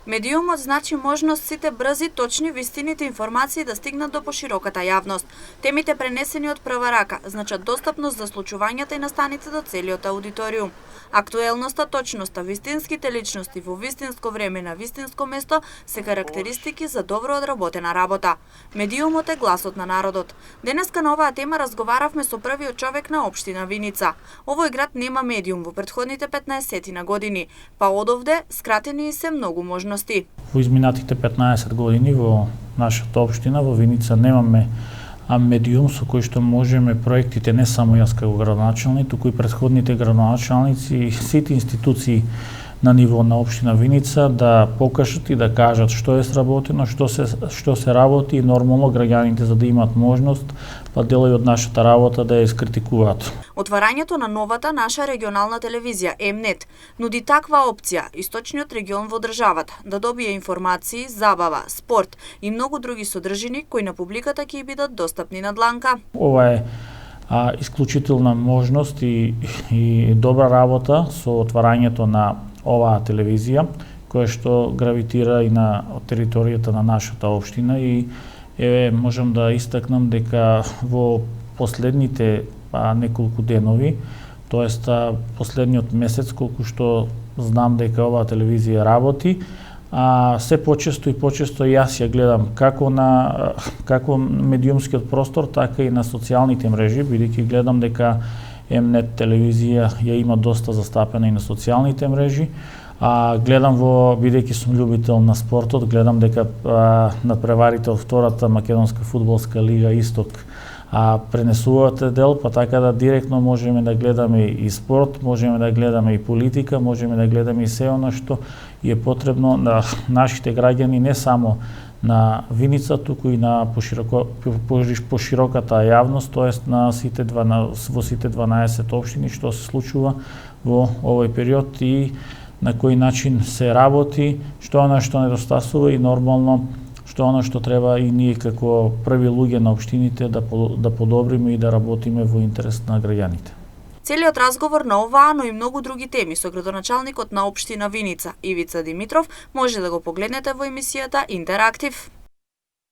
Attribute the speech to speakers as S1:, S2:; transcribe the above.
S1: Медиумот значи можност сите брзи, точни, вистините информации да стигнат до пошироката јавност. Темите пренесени од прва рака значат достапност за случувањата и настаните до целиот аудиториум. Актуелноста, точноста, вистинските личности во вистинско време на вистинско место се карактеристики за добро одработена работа. Медиумот е гласот на народот. Денеска на оваа тема разговаравме со првиот човек на општина Виница. Овој град нема медиум во претходните 15 на години, па одовде скратени се многу можности.
S2: Во изминатите 15 години во нашата општина во Виница немаме медиум со кој што можеме проектите, не само јас како градоначалник, туку и претходните градоначалници и сите институции на ниво на општина Виница да покажат и да кажат што е сработено, што се работи и нормално граѓаните за да имат можност па делови од нашата работа да ја искритикуваат.
S1: Отварањето на новата наша регионална телевизија М-нет нуди таква опција источниот регион во државата да добие информации, забава, спорт и многу други содржини кои на публиката ќе бидат достапни на дланка.
S2: Ова е исклучителна можност и добра работа со отварањето на оваа телевизија, која што гравитира и на територијата на нашата општина и можам да истакнам дека во последните неколку денови, тоест последниот месец колку што знам дека оваа телевизија работи, се почесто и почесто јас ја гледам како медиумскиот простор, така и на социјалните мрежи, бидејќи гледам дека М-нет телевизија ја има доста застапена и на социјалните мрежи. Гледам бидејќи сум љубител на спортот, гледам дека надпреварите од втората македонска фудбалска лига Исток пренесуваат дел, па така да директно можеме да гледаме и спорт, можеме да гледаме и политика, можеме да гледаме и се она што е потребно на нашите граѓани, не само на Виница, туку и на пошироката јавност, тоест во сите 12 општини што се случува во овој период и на кој начин се работи, што она што недостасува и нормално што она што треба и ние како први луѓе на општините да подобриме и да работиме во интерес на граѓаните.
S1: Целиот разговор на оваа, но и многу други теми со градоначалникот на општина Виница, Ивица Димитров, може да го погледнете во емисијата Интерактив.